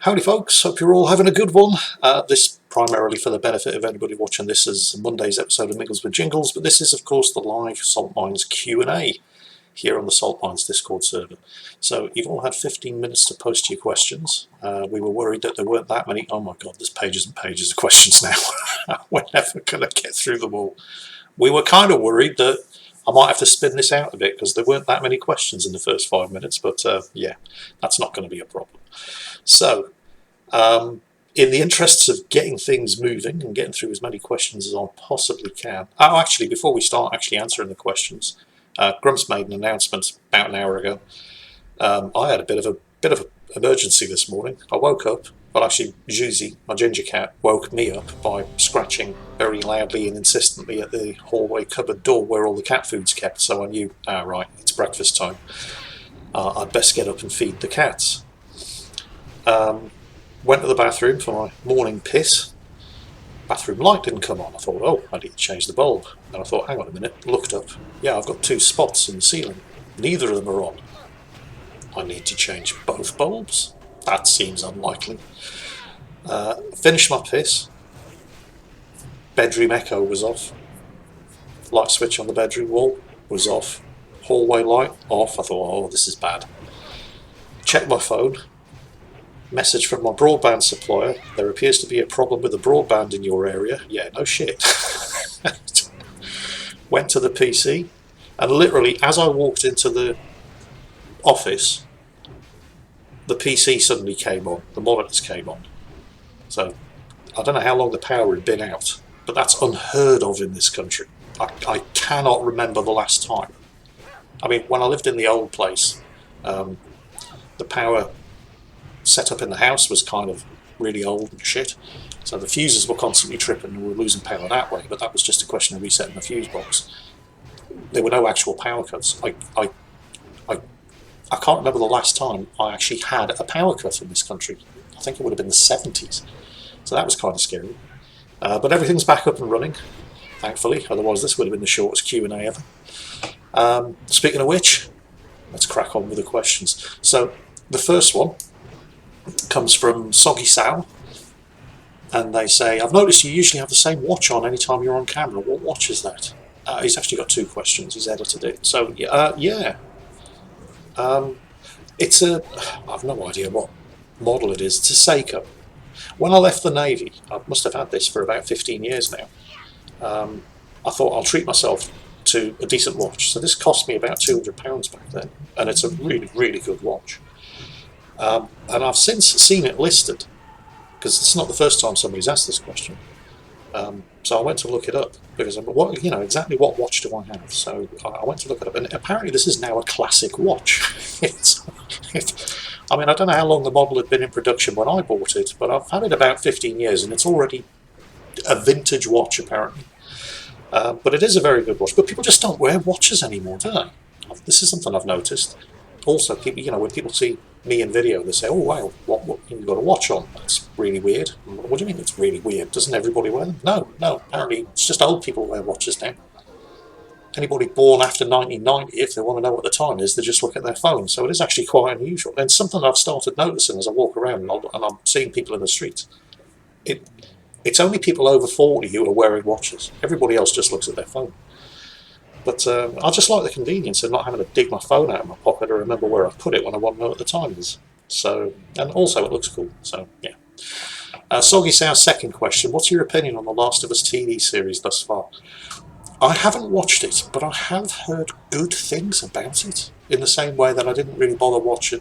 Howdy folks, hope you're all having a good one. This primarily for the benefit of anybody watching this as Monday's episode of Mingles with Jingles, but this is of course the live Salt Mines Q&A here on the Salt Mines Discord server. So you've all had 15 minutes to post your questions. We were worried that there weren't that many. Oh my god, there's pages and pages of questions now. We're never going to get through them all. We were kind of worried that I might have to spin this out a bit because there weren't that many questions in the first 5 minutes, but yeah, that's not going to be a problem. So, in the interests of getting things moving and getting through as many questions as I possibly can. Oh, actually, before we start actually answering the questions, Grumps made an announcement about an hour ago. I had a bit of an emergency this morning. I woke up, well, actually, Juicy, my ginger cat, woke me up by scratching very loudly and insistently at the hallway cupboard door where all the cat food's kept. So I knew, right, it's breakfast time. I'd best get up and feed the cats. Went to the bathroom for my morning piss. Bathroom light didn't come on. I thought, oh, I need to change the bulb. And I thought, hang on a minute, looked up. Yeah, I've got two spots in the ceiling. Neither of them are on. I need to change both bulbs? That seems unlikely. Finished my piss. Bedroom echo was off. Light switch on the bedroom wall was off. Hallway light off. I thought, oh, this is bad. Checked my phone. Message from my broadband supplier. There appears to be a problem with the broadband in your area. Yeah, no shit. Went to the PC, and literally as I walked into the office, the PC suddenly came on. The monitors came on. So I don't know how long the power had been out, but that's unheard of in this country. I cannot remember the last time. I mean, when I lived in the old place, the power set up in the house was kind of really old and shit, so the fuses were constantly tripping and we were losing power that way, but that was just a question of resetting the fuse box. There were no actual power cuts. I can't remember the last time I actually had a power cut in this country. I think it would have been the 70s, so that was kind of scary. But everything's back up and running, thankfully, otherwise this would have been the shortest Q&A ever. Speaking of which, let's crack on with the questions. So the first one comes from Soggy Sal, and they say, I've noticed you usually have the same watch on anytime you're on camera. What watch is that? He's actually got two questions. He's edited it. So yeah, it's a, I've no idea what model it is. It's a Seiko. When I left the Navy, I must have had this for about 15 years now. I thought I'll treat myself to a decent watch. So this cost me about £200 back then, and it's a really, really good watch. And I've since seen it listed, because it's not the first time somebody's asked this question. So I went to look it up, because exactly what watch do I have? So I went to look it up, and apparently this is now a classic watch. I mean, I don't know how long the model had been in production when I bought it, but I've had it about 15 years, and it's already a vintage watch, apparently. But it is a very good watch. But people just don't wear watches anymore, do they? This is something I've noticed. Also, people, when people see me in video, they say, oh wow, what you've got a watch on? That's really weird. What do you mean it's really weird? Doesn't everybody wear them? No, apparently it's just old people wear watches now. Anybody born after 1990, if they want to know what the time is, they just look at their phone. So it is actually quite unusual. And something I've started noticing as I walk around and I'm seeing people in the streets. It's only people over 40 who are wearing watches. Everybody else just looks at their phone. But I just like the convenience of not having to dig my phone out of my pocket or remember where I put it when I want to know what the time is. So, and also it looks cool. So yeah. Soggy Sow's second question: what's your opinion on the Last of Us TV series thus far? I haven't watched it, but I have heard good things about it. In the same way that I didn't really bother watching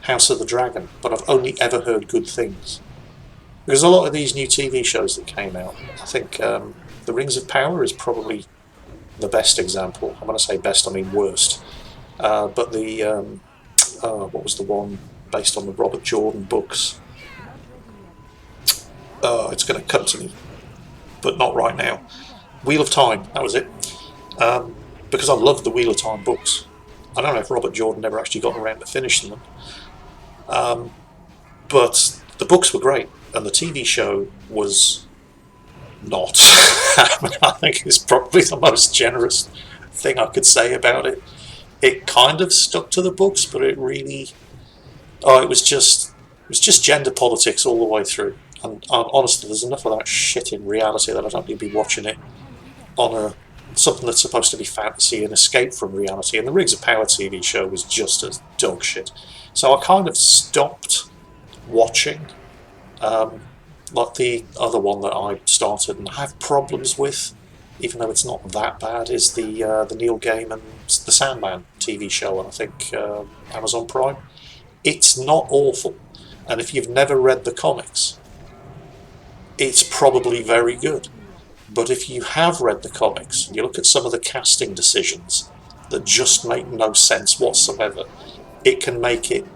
House of the Dragon, but I've only ever heard good things. Because a lot of these new TV shows that came out, I think The Rings of Power is probably the best example. I'm going to say best, I mean worst. But the what was the one based on the Robert Jordan books? It's going to come to me, but not right now. Wheel of Time, that was it. Because I loved the Wheel of Time books. I don't know if Robert Jordan ever actually got around to finishing them. But the books were great, and the TV show was not. I think it's probably the most generous thing I could say about it. It kind of stuck to the books, but it really, it was just was just gender politics all the way through. And honestly, there's enough of that shit in reality that I don't need to be watching it on something that's supposed to be fantasy and escape from reality. And the Rings of Power TV show was just as dog shit. So I kind of stopped watching. Like the other one that I started and have problems with, even though it's not that bad, is the Neil Gaiman's The Sandman TV show on, I think, Amazon Prime. It's not awful, and if you've never read the comics, it's probably very good. But if you have read the comics, and you look at some of the casting decisions that just make no sense whatsoever, it can make it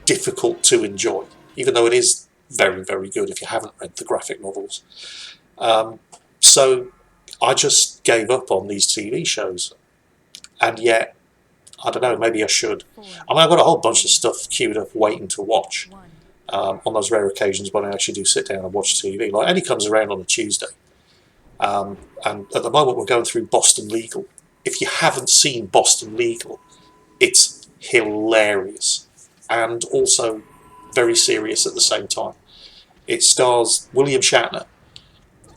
difficult to enjoy, even though it is very, very good if you haven't read the graphic novels. So I just gave up on these TV shows, and yet, I don't know, maybe I should. I mean, I've got a whole bunch of stuff queued up waiting to watch on those rare occasions when I actually do sit down and watch TV. Like, Eddie comes around on a Tuesday, and at the moment we're going through Boston Legal. If you haven't seen Boston Legal, it's hilarious and also very serious at the same time. It stars William Shatner.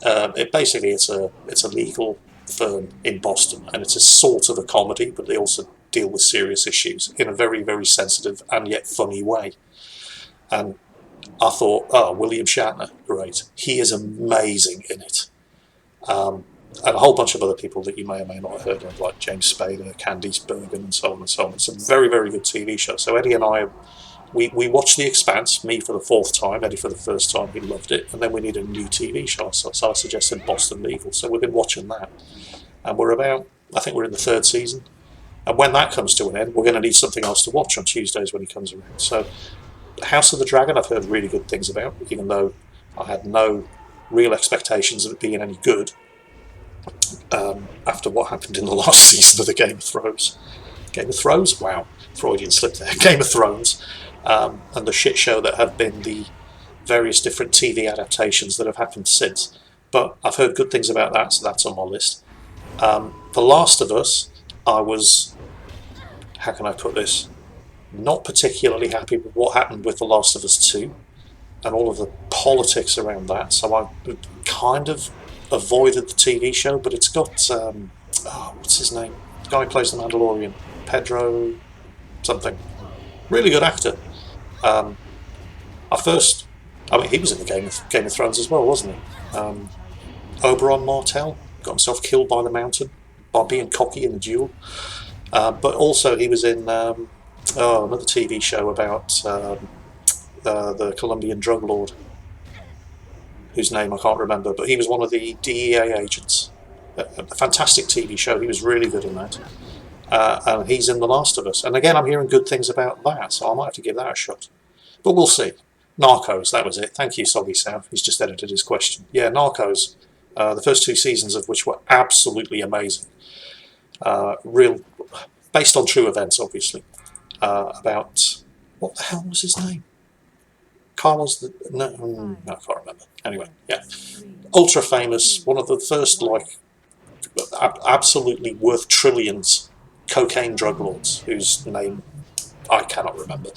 It's a legal firm in Boston, and it's a sort of a comedy, but they also deal with serious issues in a very, very sensitive and yet funny way. And I thought, oh, William Shatner, great. He is amazing in it. And a whole bunch of other people that you may or may not have heard of, like James Spader, Candice Bergen, and so on and so on. It's a very, very good TV show. So Eddie and I, we watched The Expanse, me for the 4th time, Eddie for the 1st time, he loved it, and then we needed a new TV show, so I suggested Boston Legal. So we've been watching that. And I think we're in the 3rd season. And when that comes to an end, we're going to need something else to watch on Tuesdays when he comes around. So House of the Dragon, I've heard really good things about, even though I had no real expectations of it being any good after what happened in the last season of the Game of Thrones. Game of Thrones? Wow, Freudian slip there. Game of Thrones. And the shit show that have been the various different TV adaptations that have happened since. But I've heard good things about that, so that's on my list. The Last of Us, I was, how can I put this, not particularly happy with what happened with The Last of Us 2 and all of the politics around that, so I kind of avoided the TV show, but it's got, what's his name? The guy who plays the Mandalorian, Pedro something. Really good actor. He was in the Game of Thrones as well, wasn't he? Oberyn Martell got himself killed by the Mountain by being cocky in a duel. But also he was in another TV show about the Colombian drug lord, whose name I can't remember, but he was one of the DEA agents. A fantastic TV show. He was really good in that. And he's in The Last of Us. And again, I'm hearing good things about that, so I might have to give that a shot. But we'll see. Narcos, that was it. Thank you, Soggy Sam. He's just edited his question. Yeah, Narcos. The first 2 seasons of which were absolutely amazing. Based on true events, obviously. About, what the hell was his name? Carlos, no, I can't remember. Anyway, yeah. Ultra famous, one of the first, absolutely worth trillions cocaine drug lords, whose name I cannot remember.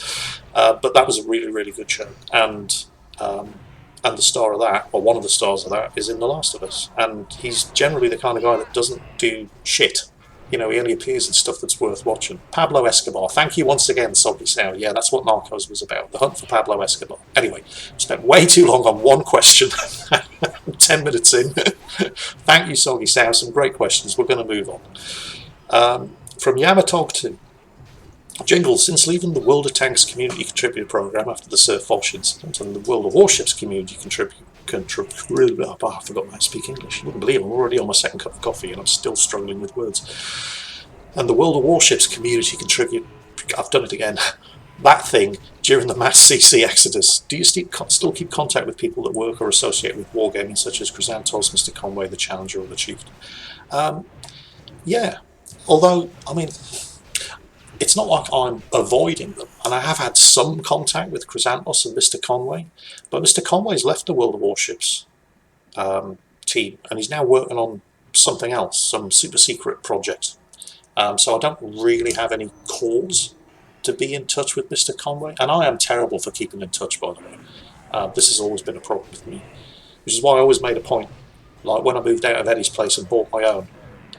But that was a really, really good show. And the star of that, or one of the stars of that, is in The Last of Us. And he's generally the kind of guy that doesn't do shit. He only appears in stuff that's worth watching. Pablo Escobar. Thank you once again, Soggy Sound. Yeah, that's what Narcos was about. The hunt for Pablo Escobar. Anyway, spent way too long on one question. 10 minutes in. Thank you, Soggy Sound. Some great questions. We're going to move on. From Yamatog to Jingles, since leaving the World of Tanks Community Contributor Program after the Sir Foch incident and the World of Warships Community I forgot how to speak English. You wouldn't believe I'm already on my 2nd cup of coffee and I'm still struggling with words. And the World of Warships Community Contributor, I've done it again, that thing during the mass CC exodus. Do you still keep contact with people that work or associate with wargaming, such as Chrysantos, Mr. Conway, the Challenger, or the Chieftain? Yeah, although, it's not like I'm avoiding them, and I have had some contact with Chrysantos and Mr. Conway, but Mr. Conway's left the World of Warships team, and he's now working on something else, some super secret project. So I don't really have any calls to be in touch with Mr. Conway, and I am terrible for keeping in touch, by the way. This has always been a problem with me, which is why I always made a point, like when I moved out of Eddie's place and bought my own,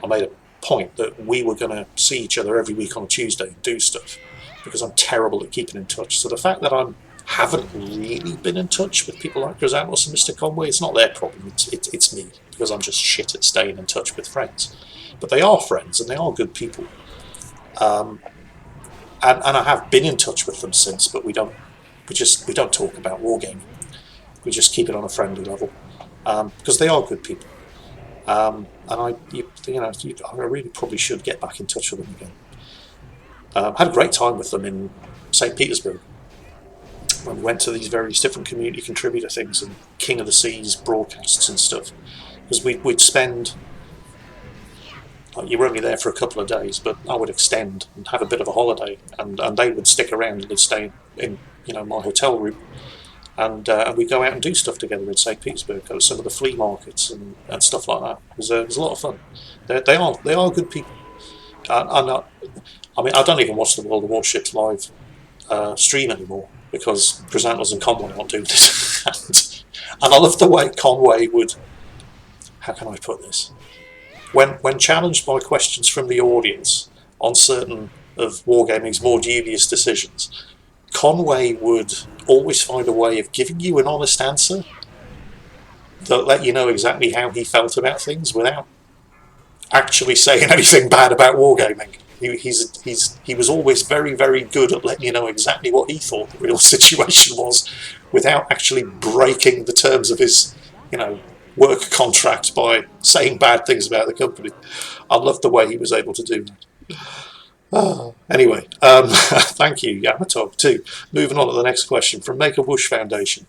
I made a point that we were going to see each other every week on a Tuesday and do stuff, because I'm terrible at keeping in touch. So the fact that I haven't really been in touch with people like Chrysanthemum and Mr. Conway, it's not their problem, it's me, because I'm just shit at staying in touch with friends. But they are friends, and they are good people. And I have been in touch with them since, but we don't talk about wargaming. We just keep it on a friendly level, because they are good people. And I really probably should get back in touch with them again. Had a great time with them in St. Petersburg when we went to these various different community contributor things and King of the Seas broadcasts and stuff, because we'd spend. You were only there for a couple of days, but I would extend and have a bit of a holiday, and they would stick around and they'd stay in my hotel room, and we'd go out and do stuff together in St. Petersburg, go to some of the flea markets and stuff like that. It was a lot of fun. They are good people. I mean, I don't even watch the World of Warships live stream anymore because Chrysanthemum and Conway aren't doing this. And I love the way Conway would. How can I put this? When challenged by questions from the audience on certain of Wargaming's more dubious decisions, Conway would always find a way of giving you an honest answer that let you know exactly how he felt about things without actually saying anything bad about Wargaming. He was always very, very good at letting you know exactly what he thought the real situation was without actually breaking the terms of his, work contract by saying bad things about the company. I loved the way he was able to do that. Anyway, thank you, Yamatog, too. Moving on to the next question from Make a Whoosh Foundation.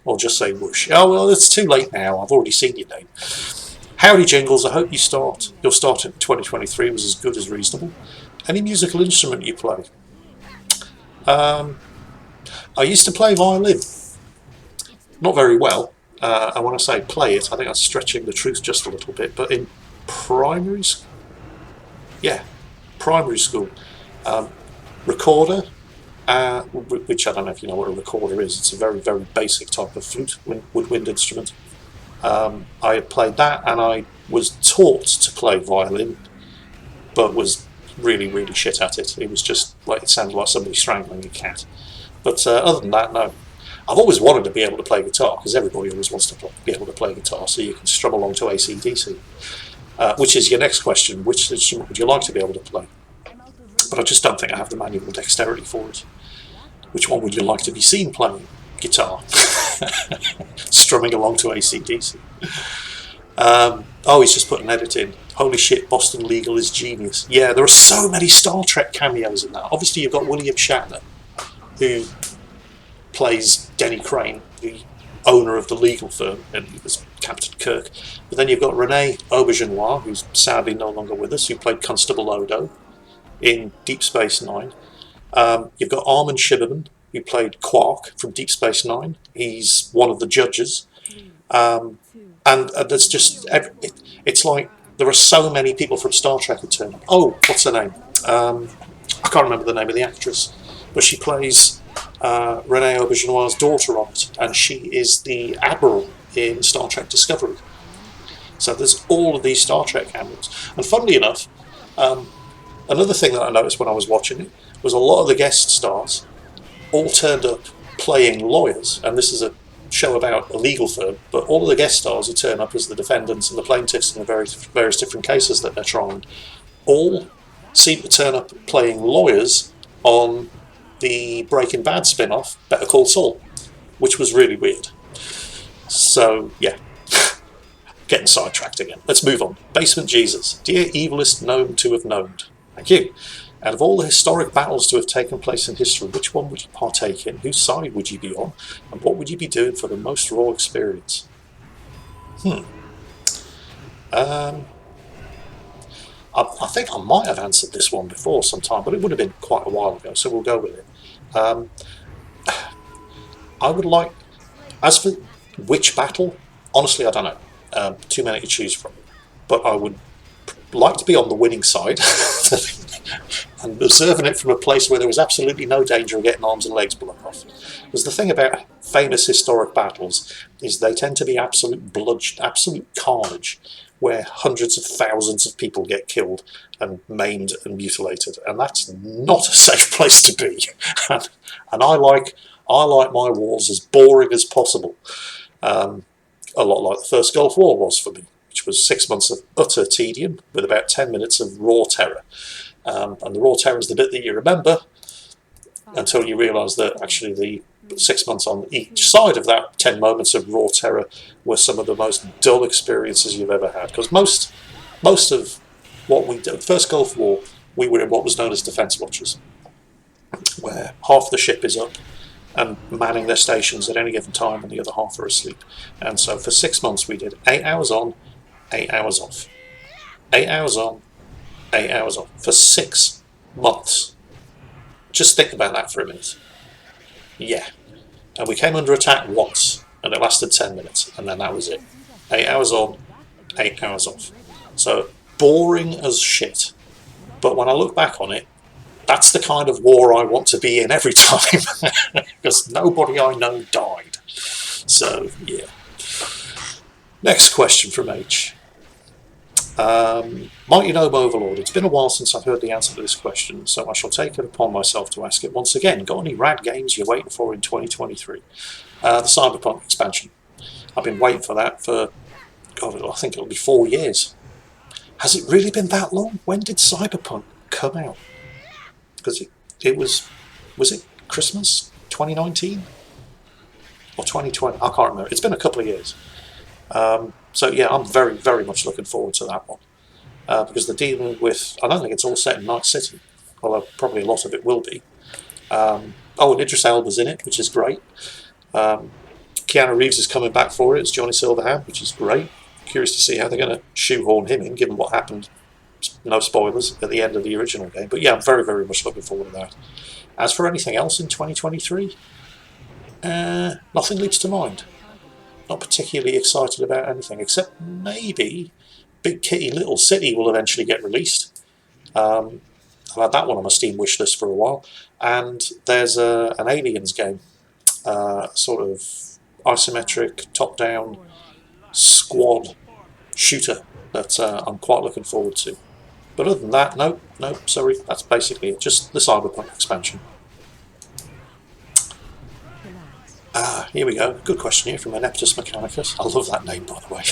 Or just say Whoosh. Oh, well, it's too late now. I've already seen your name. Howdy, Jingles. I hope your start in 2023 was as good as reasonable. Any musical instrument you play? I used to play violin. Not very well. And when I say play it, I think I'm stretching the truth just a little bit. But in primary school, recorder, which I don't know if you know what a recorder is. It's a very, very basic type of flute, woodwind instrument. I had played that, and I was taught to play violin, but was really, really shit at it. It was just like, it sounded like somebody strangling a cat. But other than that, no. I've always wanted to be able to play guitar, because everybody always wants to be able to play guitar, so you can strum along to AC/DC. Which is your next question: which instrument would you like to be able to play? But I just don't think I have the manual dexterity for it. Which one would you like to be seen playing? Guitar. Strumming along to AC/DC. He's just put an edit in. Holy shit, Boston Legal is genius. Yeah, there are so many Star Trek cameos in that. Obviously you've got William Shatner, who plays Denny Crane, the owner of the legal firm, and he was Captain Kirk. But then you've got Rene Auberjonois, who's sadly no longer with us, who played Constable Odo in Deep Space Nine. You've got Armin Shimerman, who played Quark from Deep Space Nine. He's one of the judges. And there's just, it's like there are so many people from Star Trek who turn up. Oh, what's her name? I can't remember the name of the actress, but she plays Rene Auberjonois' daughter on it, and she is the Admiral in Star Trek Discovery. So there's all of these Star Trek cameos. And funnily enough, another thing that I noticed when I was watching it was a lot of the guest stars all turned up playing lawyers, and this is a show about a legal firm, but all of the guest stars who turn up as the defendants and the plaintiffs in the various different cases that they're trying all seem to turn up playing lawyers on the Breaking Bad spin-off, Better Call Saul, which was really weird. So, yeah. Getting sidetracked again. Let's move on. Basement Jesus. Dear evilest known to have known. Thank you. Out of all the historic battles to have taken place in history, which one would you partake in? Whose side would you be on? And what would you be doing for the most raw experience? I think I might have answered this one before sometime, but it would have been quite a while ago, so we'll go with it. I would like, as for which battle, honestly I don't know, too many to choose from, but I would like to be on the winning side, and observing it from a place where there was absolutely no danger of getting arms and legs blown off. Because the thing about famous historic battles is they tend to be absolute absolute carnage, where hundreds of thousands of people get killed and maimed and mutilated, and that's not a safe place to be. And I like my wars as boring as possible, a lot like the First Gulf War was for me, which was 6 months of utter tedium with about 10 minutes of raw terror. And the raw terror is the bit that you remember until you realise that actually the 6 months on each side of that 10 moments of raw terror were some of the most dull experiences you've ever had. Because most of what we did, First Gulf War, we were in what was known as defence watches, where half the ship is up and manning their stations at any given time and the other half are asleep. And so for 6 months we did 8 hours on, 8 hours off. 8 hours on, 8 hours off. For 6 months. Just think about that for a minute. Yeah. And we came under attack once, and it lasted 10 minutes, and then that was it. 8 hours on, 8 hours off. So, boring as shit. But when I look back on it, that's the kind of war I want to be in every time. Because nobody I know died. So, yeah. Next question from H. Mighty Gnome Overlord. It's been a while since I've heard the answer to this question, so I shall take it upon myself to ask it once again. Got any rad games you're waiting for in 2023? The Cyberpunk expansion. I've been waiting for that for, God, I think it'll be 4 years. Has it really been that long? When did Cyberpunk come out? Because it was it Christmas 2019? Or 2020? I can't remember. It's been a couple of years. So yeah, I'm very, very much looking forward to that one. Because they're dealing with, I don't think it's all set in Night City, although probably a lot of it will be. And Idris Elba's in it, which is great. Keanu Reeves is coming back for it as Johnny Silverhand, which is great. Curious to see how they're going to shoehorn him in, given what happened, no spoilers, at the end of the original game. But yeah, I'm very, very much looking forward to that. As for anything else in 2023, nothing leaps to mind. Not particularly excited about anything, except maybe Big Kitty Little City will eventually get released. I've had that one on my Steam wishlist for a while. And there's an Aliens game, sort of isometric, top-down squad shooter that I'm quite looking forward to. But other than that, no, sorry, that's basically it. Just the Cyberpunk expansion. Here we go. Good question here from Aneptus Mechanicus. I love that name, by the way.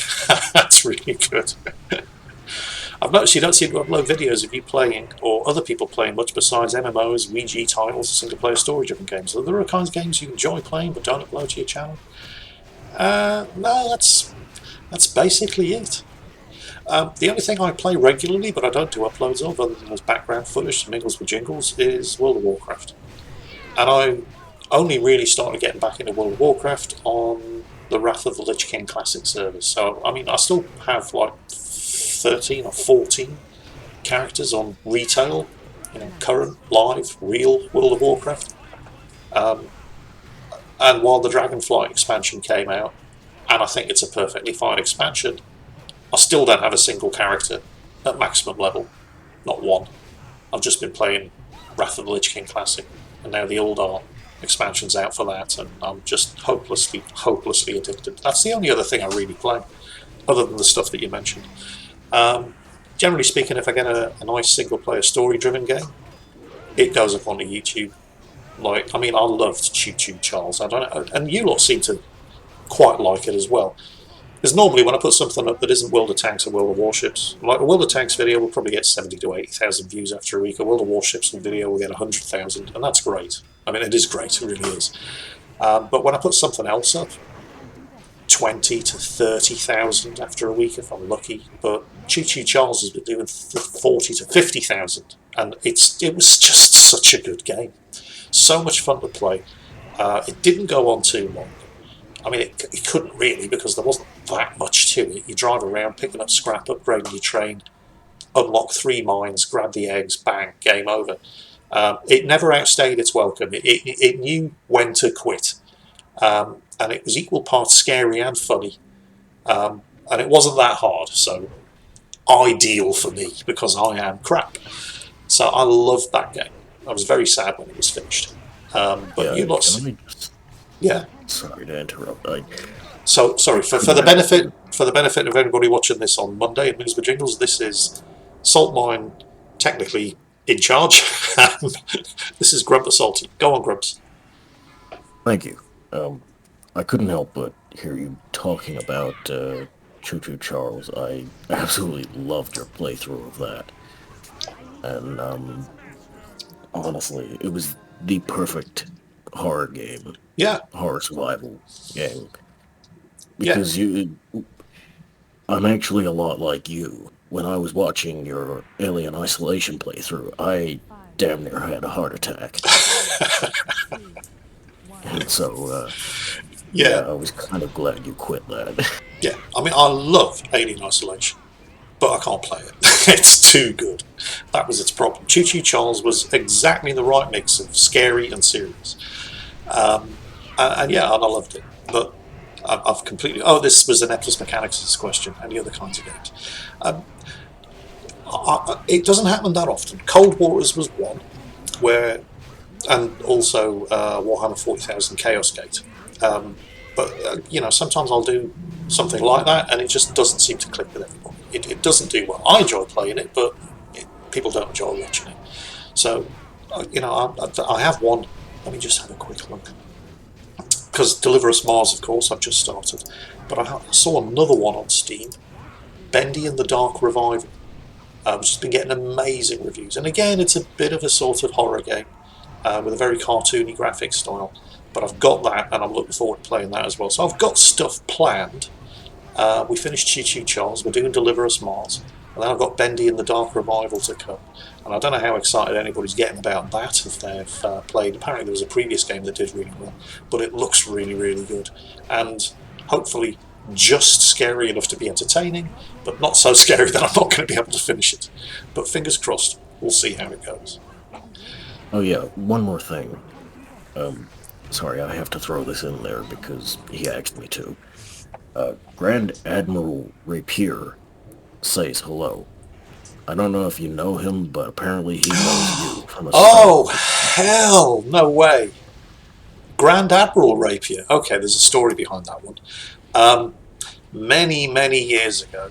That's really good. I've noticed you don't seem to upload videos of you playing or other people playing much besides MMOs, WG titles, single-player story-driven games. Are there kinds of games you enjoy playing but don't upload to your channel? No, that's basically it. The only thing I play regularly, but I don't do uploads of, other than as background footage to Mingles with Jingles, is World of Warcraft. And I only really started getting back into World of Warcraft on the Wrath of the Lich King Classic servers. So, I mean, I still have like 13 or 14 characters on retail, current, live, real World of Warcraft. And while the Dragonflight expansion came out, and I think it's a perfectly fine expansion, I still don't have a single character at maximum level. Not one. I've just been playing Wrath of the Lich King Classic, and now the Uldar expansion's out for that, and I'm just hopelessly addicted. That's the only other thing I really play, other than the stuff that you mentioned. Generally speaking, if I get a nice single-player story-driven game, it goes up onto YouTube. Like, I mean, I loved Choo Choo Charles. I don't know, and you lot seem to quite like it as well. Because normally when I put something up that isn't World of Tanks or World of Warships, like a World of Tanks video will probably get 70 to 80,000 views after a week. A World of Warships video will get 100,000, and that's great. I mean, it is great, it really is. But when I put something else up, 20 to 30,000 after a week if I'm lucky. But Choo Choo Charles has been doing 40 to 50,000, and it was just such a good game. So much fun to play. It didn't go on too long. I mean, it couldn't really, because there wasn't that much to it. You drive around, picking up scrap, upgrading your train, unlock 3 mines, grab the eggs, bang, game over. It never outstayed its welcome. It knew when to quit. And it was equal parts scary and funny. And it wasn't that hard, so ideal for me, because I am crap. So I loved that game. I was very sad when it was finished. But Yeah, you can lost, I just... yeah. Sorry to interrupt. I So sorry for couldn't the help benefit but... of anybody watching this on Monday at Mingles with Jingles. This is Salt Mine, technically in charge. This is Grump the Salty. Go on, Grumps. Thank you. I couldn't help but hear you talking about Choo Choo Charles. I absolutely loved your playthrough of that. And honestly, it was the perfect horror game, Yeah, horror survival game. yeah. Because I'm actually a lot like you. When I was watching your Alien Isolation playthrough, I damn near had a heart attack. And so, yeah, Yeah, I was kind of glad you quit that. yeah. I mean, I love Alien Isolation, but I can't play it. It's too good. That was its problem. Choo Choo Charles was exactly the right mix of scary and serious. And yeah, and I loved it. But I've completely. Oh, this was an Eplis Mechanics question. Any other kinds of games? Um, it doesn't happen that often. Cold Waters was one where, and also Warhammer 40,000 Chaos Gate. But sometimes I'll do something like that, and it just doesn't seem to click with everybody. It doesn't do well. I enjoy playing it, but people don't enjoy watching it. So, I have one. Let me just have a quick look. Because Deliver Us Mars, of course, I've just started. But I saw another one on Steam, Bendy and the Dark Revival, which has been getting amazing reviews. And again, it's a bit of a sort of horror game with a very cartoony graphic style. But I've got that, and I'm looking forward to playing that as well. So I've got stuff planned. We finished Choo Choo Charles, we're doing Deliver Us Mars, and then I've got Bendy and the Dark Revival to come. And I don't know how excited anybody's getting about that if they've played. Apparently there was a previous game that did really well, but it looks really, really good. And hopefully just scary enough to be entertaining, but not so scary that I'm not going to be able to finish it. But fingers crossed, we'll see how it goes. Oh yeah, one more thing. Um, Sorry, I have to throw this in there because he asked me to. Grand Admiral Rapier says hello. I don't know if you know him, but apparently he knows you from a Star Oh, Wars perspective. hell, no way. Grand Admiral Rapier. Okay, there's a story behind that one. Um, many, many years ago,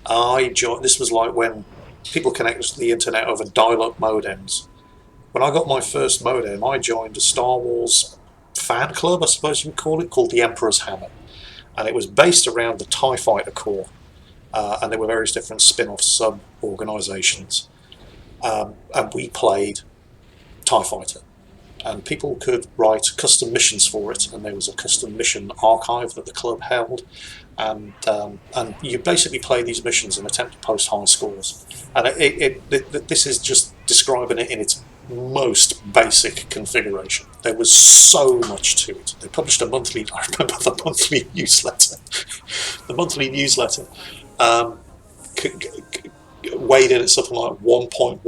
I joined. This was like when people connected to the internet over dial-up modems. When I got my first modem, I joined a Star Wars fan club, I suppose you would call it, called the Emperor's Hammer, and it was based around the TIE Fighter Corps, and there were various different spin-off sub-organisations, and we played TIE Fighter. And people could write custom missions for it, and there was a custom mission archive that the club held, and you basically play these missions and attempt to post high scores. And this is just describing it in its most basic configuration. There was so much to it. They published a monthly. I remember the monthly newsletter. The monthly newsletter um, weighed in at something like 1.15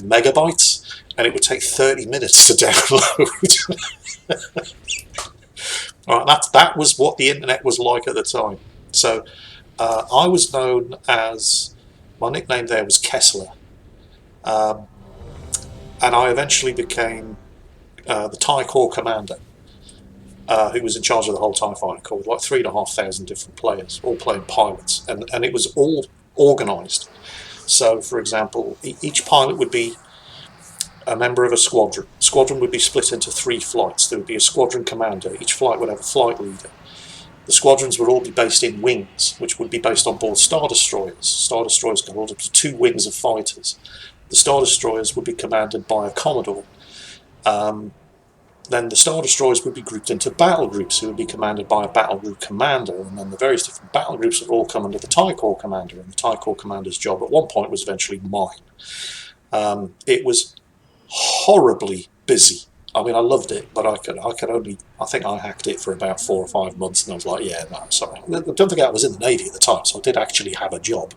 megabytes, and it would take 30 minutes to download. All right, that was what the internet was like at the time. So I was known as, my nickname there was Kessler, um, and I eventually became the TIE Corps commander, who was in charge of the whole TIE Fighter Corps with like 3,500 different players, all playing pilots, and it was all organised. So, for example, each pilot would be a member of a squadron. Squadron would be split into 3 flights. There would be a squadron commander. Each flight would have a flight leader. The squadrons would all be based in wings, which would be based on board Star Destroyers. Star Destroyers can hold up to 2 wings of fighters. The Star Destroyers would be commanded by a Commodore. Um, then the Star Destroyers would be grouped into battle groups, who would be commanded by a battle group commander, and then the various different battle groups would all come under the TIE Corps commander, and the TIE Corps commander's job at one point was eventually mine. It was horribly busy. I mean, I loved it, but I think I hacked it for about 4 or 5 months, and I was like, yeah, no, I'm sorry. Don't forget, I was in the Navy at the time, so I did actually have a job.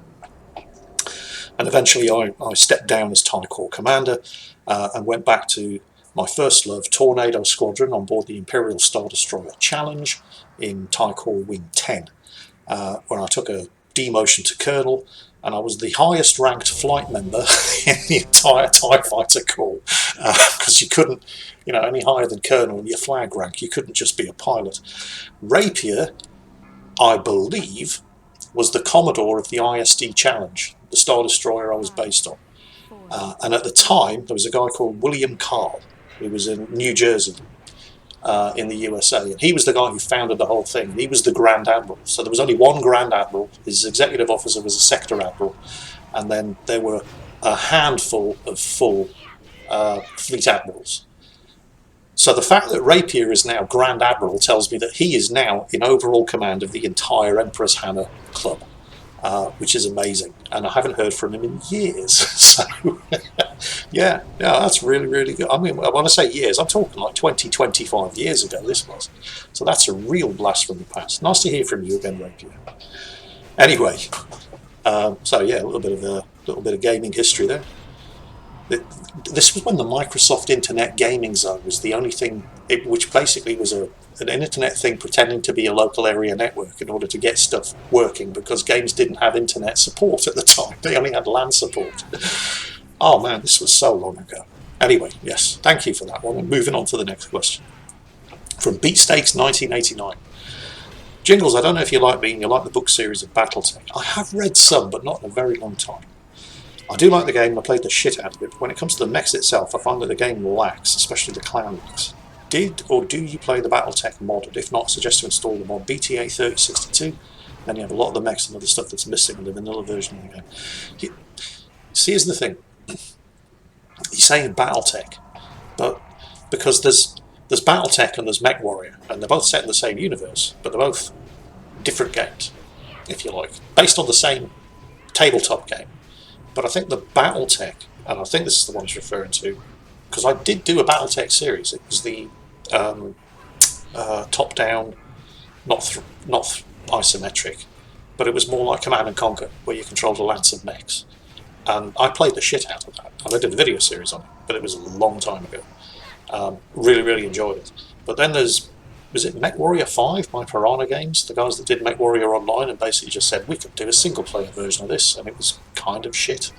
And eventually, I stepped down as TIE Corps commander and went back to my first love, Tornado Squadron, on board the Imperial Star Destroyer Challenge in TIE Corps Wing 10, where I took a demotion to Colonel and I was the highest ranked flight member in the entire TIE Fighter Corps, because you couldn't, any higher than Colonel in your flag rank, you couldn't just be a pilot. Rapier, I believe, was the Commodore of the ISD Challenge, the Star Destroyer I was based on. And at the time, there was a guy called William Carl, who was in New Jersey, in the USA, and he was the guy who founded the whole thing. He was the Grand Admiral. So there was only one Grand Admiral. His executive officer was a Sector Admiral, and then there were a handful of full fleet admirals. So the fact that Rapier is now Grand Admiral tells me that he is now in overall command of the entire Empress Hannah Club, which is amazing. And I haven't heard from him in years. So, yeah, that's really, really good. I mean, when I say years, I'm talking like 20, 25 years ago this was. So that's a real blast from the past. Nice to hear from you again, Rapier. Anyway, so yeah, a little bit of gaming history there. This was when the Microsoft Internet Gaming Zone was the only thing, which basically was an internet thing pretending to be a local area network in order to get stuff working, because games didn't have internet support at the time. They only had LAN support. Oh man, this was so long ago. Anyway, yes, thank you for that one. And moving on to the next question. From Beatsteaks 1989. Jingles, I don't know if you like me and you like the book series of Battletech. I have read some, but not in a very long time. I do like the game and I played the shit out of it, but when it comes to the mechs itself, I find that the game lacks, especially the clan mechs. Did or do you play the Battletech mod? And if not, I suggest to install the mod BTA 3062. Then you have a lot of the mechs and other stuff that's missing in the vanilla version of the game. See, here's the thing. He's saying Battletech, but because there's Battletech and there's MechWarrior, and they're both set in the same universe, but they're both different games, if you like, based on the same tabletop game. But I think the Battletech, and I think this is the one he's referring to, because I did do a Battletech series. It was the top-down, not isometric, but it was more like Command and Conquer, where you controlled a lance of mechs. And I played the shit out of that. And I did a video series on it, but it was a long time ago. Really, really enjoyed it. But then was it MechWarrior 5 by Piranha Games, the guys that did MechWarrior Online, and basically just said we could do a single-player version of this, and it was kind of shit.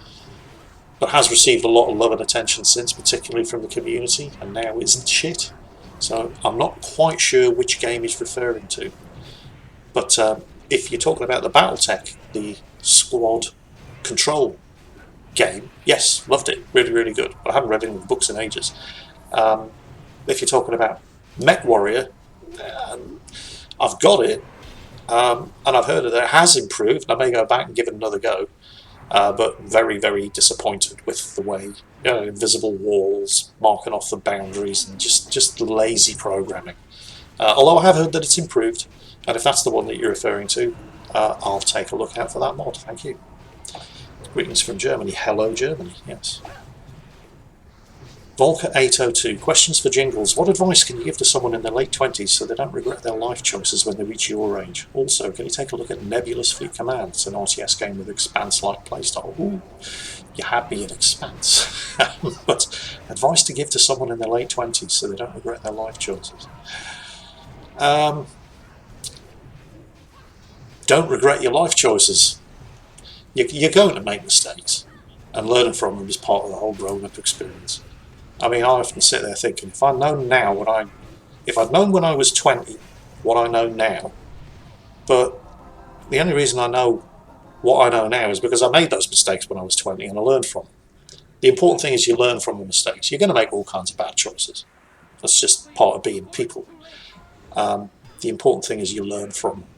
But has received a lot of love and attention since, particularly from the community, and now isn't shit. So I'm not quite sure which game he's referring to. But if you're talking about the Battletech, the squad control game, yes, loved it, really, really good. But I haven't read any of the books in ages. If you're talking about MechWarrior, I've got it, and I've heard that it has improved. I may go back and give it another go, but very, very disappointed with the way, invisible walls marking off the boundaries and just lazy programming. Although I have heard that it's improved, and if that's the one that you're referring to, I'll take a look out for that mod. Thank you. Greetings from Germany. Hello, Germany. Yes. Volker 802. Questions for Jingles. What advice can you give to someone in their late 20s so they don't regret their life choices when they reach your age? Also, can you take a look at Nebulous Fleet Command? It's an RTS game with Expanse-like playstyle. Ooh, you had me at Expanse. But advice to give to someone in their late 20s so they don't regret their life choices. Don't regret your life choices. You're going to make mistakes, and learning from them is part of the whole grown-up experience. I mean, I often sit there thinking, if I'd known when I was 20 what I know now, but the only reason I know what I know now is because I made those mistakes when I was 20 and I learned from them. The important thing is you learn from the mistakes. You're going to make all kinds of bad choices. That's just part of being people. The important thing is you learn from them.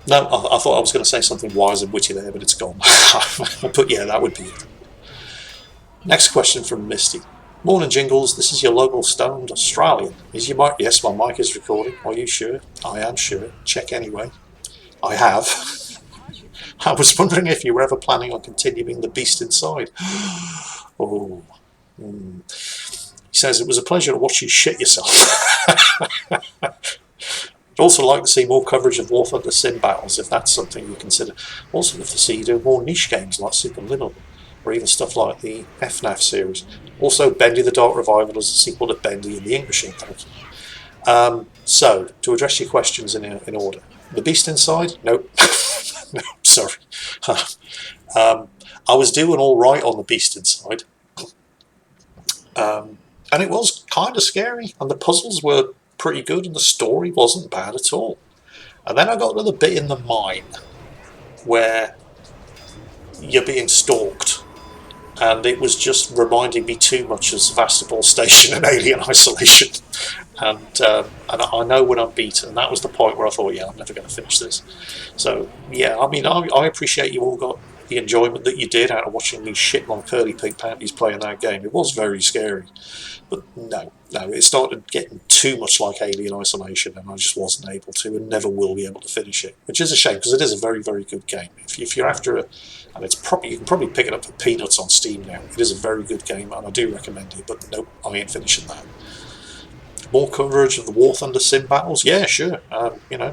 No, I thought I was going to say something wise and witty there, but it's gone. But yeah, that would be it. Next question from Misty. Morning, Jingles. This is your local stoned Australian. Is your mic? Yes, my mic is recording. Are you sure? I am sure. Check anyway. I have. I was wondering if you were ever planning on continuing The Beast Inside. Oh. He says, it was a pleasure to watch you shit yourself. I'd also like to see more coverage of War Thunder Sim battles, if that's something you consider. Also, love to see you do more niche games like Super Little, or even stuff like the FNAF series. Also, Bendy the Dark Revival as a sequel to Bendy and the Ink Machine. Thank you. So, to address your questions in order. The Beast Inside? Nope. No, sorry. I was doing all right on The Beast Inside. And it was kind of scary, and the puzzles were pretty good, and the story wasn't bad at all. And then I got to the bit in the mine where you're being stalked, and it was just reminding me too much of Sevastopol Station and Alien Isolation. And I know when I'm beaten, and that was the point where I thought, yeah, I'm never going to finish this. So yeah, I mean, I appreciate you all got the enjoyment that you did out of watching me shit my curly pink panties playing that game. It was very scary, but no, it started getting too much like Alien Isolation, and I just wasn't able to, and never will be able to finish it, which is a shame because it is a very, very good game. If you're after a, and it's probably, you can probably pick it up for peanuts on Steam now. It is a very good game, and I do recommend it. But nope, I ain't finishing that. More coverage of the War Thunder sim battles? Yeah, sure.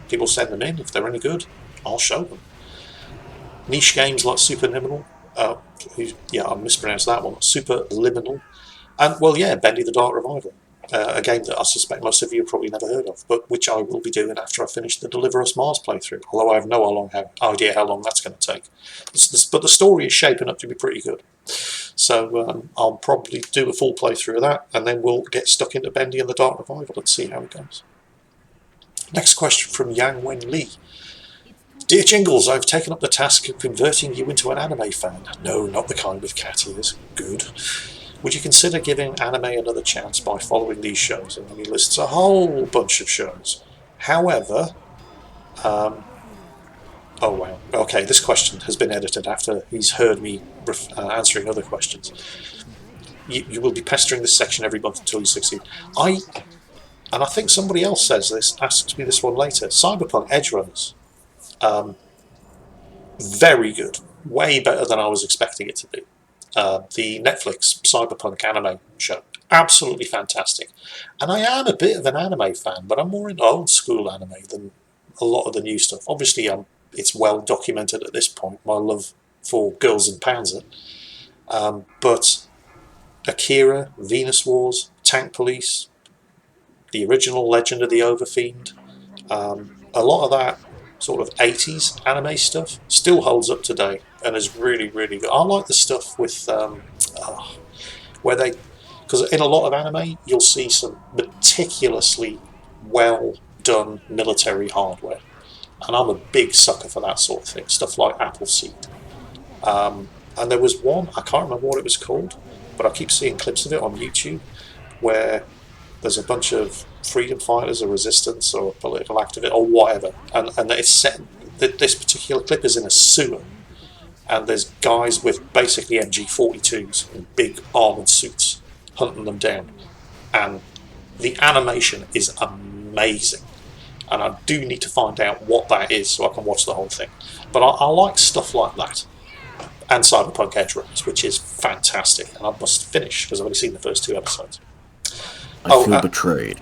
People send them in. If they're any good, I'll show them. Niche games like Superliminal. I mispronounced that one. Superliminal. And, well, yeah, Bendy the Dark Revival. A game that I suspect most of you have probably never heard of, but which I will be doing after I finish the Deliver Us Mars playthrough, although I have no idea how long that's going to take. But the story is shaping up to be pretty good. So I'll probably do a full playthrough of that, and then we'll get stuck into Bendy and the Dark Revival and see how it goes. Next question from Yang Wen Lee. Dear Jingles, I've taken up the task of converting you into an anime fan. No, not the kind with cat ears. Good. Would you consider giving anime another chance by following these shows? And then he lists a whole bunch of shows. However, oh wow, okay, this question has been edited after he's heard me answering other questions. You will be pestering this section every month until you succeed. I think somebody else says this, asks me this one later. Cyberpunk Edge Runners. Very good. Way better than I was expecting it to be. The Netflix Cyberpunk anime show. Absolutely fantastic. And I am a bit of an anime fan, but I'm more into old school anime than a lot of the new stuff. Obviously, it's well documented at this point, my love for Girls and Panzer. But Akira, Venus Wars, Tank Police, the original Legend of the Overfiend, a lot of that sort of 80s anime stuff still holds up today and is really, really good. I like the stuff with where they, because in a lot of anime you'll see some meticulously well done military hardware, and I'm a big sucker for that sort of thing, stuff like Appleseed. And there was one, I can't remember what it was called, but I keep seeing clips of it on YouTube where there's a bunch of freedom fighters or resistance or political activists or whatever, and it's set. This particular clip is in a sewer, and there's guys with basically MG42s in big armoured suits hunting them down, and the animation is amazing. And I do need to find out what that is so I can watch the whole thing. But I like stuff like that. And Cyberpunk Edge Runners, which is fantastic, and I must finish because I've only seen the first 2 episodes. I feel betrayed.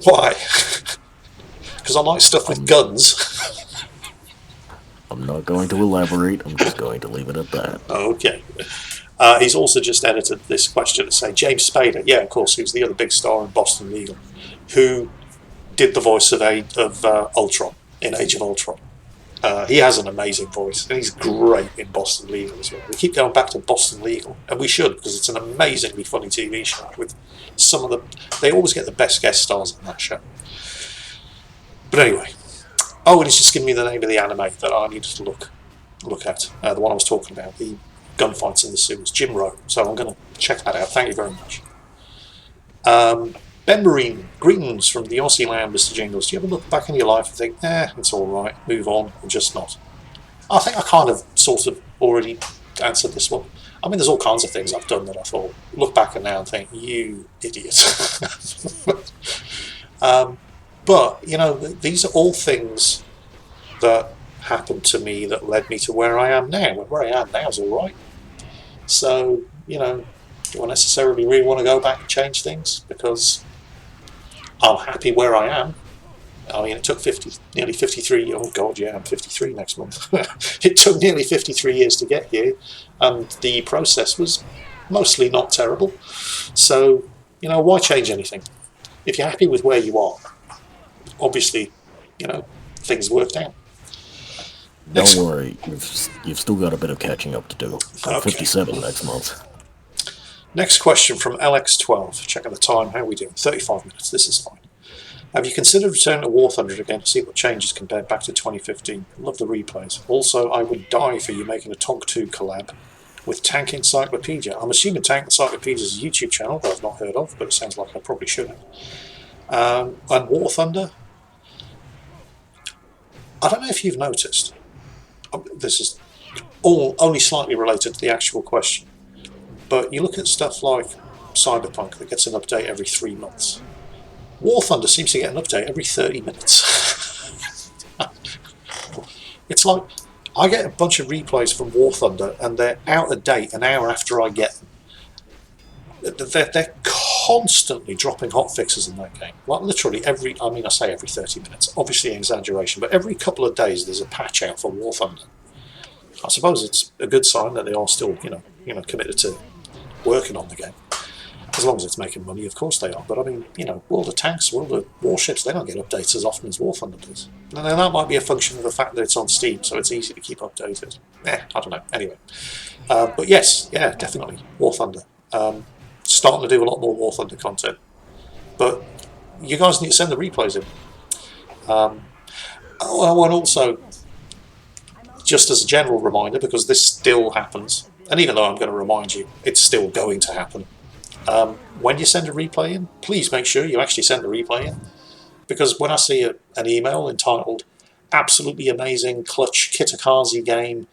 Why? Because I like stuff with guns. I'm not going to elaborate, I'm just going to leave it at that. Okay. He's also just edited this question to say James Spader, yeah, of course, who's the other big star in Boston Legal, who did the voice of Ultron in Age of Ultron. He has an amazing voice, and he's great in Boston Legal as well. We keep going back to Boston Legal, and we should, because it's an amazingly funny TV show with some of the... They always get the best guest stars on that show. But anyway. Oh, and he's just given me the name of the anime that I needed to look at. The one I was talking about, the gunfights in the sewers, Jim Rowe. So I'm going to check that out. Thank you very much. Ben Marine, greetings from the Aussie land, Mr. Jingles. Do you ever look back in your life and think, it's all right, move on, or just not? I think I kind of sort of already answered this one. I mean, there's all kinds of things I've done that I thought, look back and now and think, you idiot. But, these are all things that happened to me that led me to where I am now. And where I am now is all right. So, do I necessarily really want to go back and change things? Because I'm happy where I am. I mean, it took nearly 53, oh God, yeah, I'm 53 next month. It took nearly 53 years to get here, and the process was mostly not terrible. So, why change anything? If you're happy with where you are, obviously, things worked out. Don't worry, you've still got a bit of catching up to do. I'm Okay. 57 next month. Next question from LX12. Checking the time. How are we doing? 35 minutes. This is fine. Have you considered returning to War Thunder again to see what changes compared back to 2015? Love the replays. Also, I would die for you making a Tonk 2 collab with Tank Encyclopedia. I'm assuming Tank Encyclopedia is a YouTube channel that I've not heard of, but it sounds like I probably should have. And War Thunder, I don't know if you've noticed. This is all only slightly related to the actual question. But you look at stuff like Cyberpunk that gets an update every 3 months. War Thunder seems to get an update every 30 minutes. It's like I get a bunch of replays from War Thunder and they're out of date an hour after I get them. They're constantly dropping hotfixes in that game. Like literally I say every 30 minutes, obviously an exaggeration, but every couple of days there's a patch out for War Thunder. I suppose it's a good sign that they are still, committed to working on the game. As long as it's making money, of course they are. But I mean, World of Tanks, World of Warships, they don't get updates as often as War Thunder does. And then that might be a function of the fact that it's on Steam, so it's easy to keep updated. I don't know. Anyway. But yes, yeah, definitely. War Thunder. Starting to do a lot more War Thunder content. But you guys need to send the replays in. And also, just as a general reminder, because this still happens, and even though I'm going to remind you, it's still going to happen. When you send a replay in, please make sure you actually send a replay in. Because when I see an email entitled "Absolutely Amazing Clutch Kitakazi Game,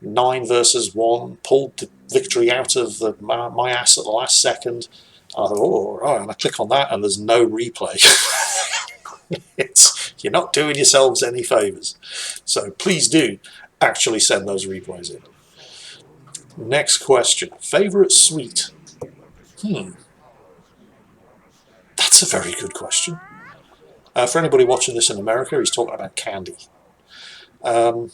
9 versus 1, pulled the victory out of my ass at the last second," I thought, oh, right, and I click on that and there's no replay. You're not doing yourselves any favours. So please do actually send those replays in. Next question. Favourite sweet? That's a very good question. For anybody watching this in America, he's talking about candy. There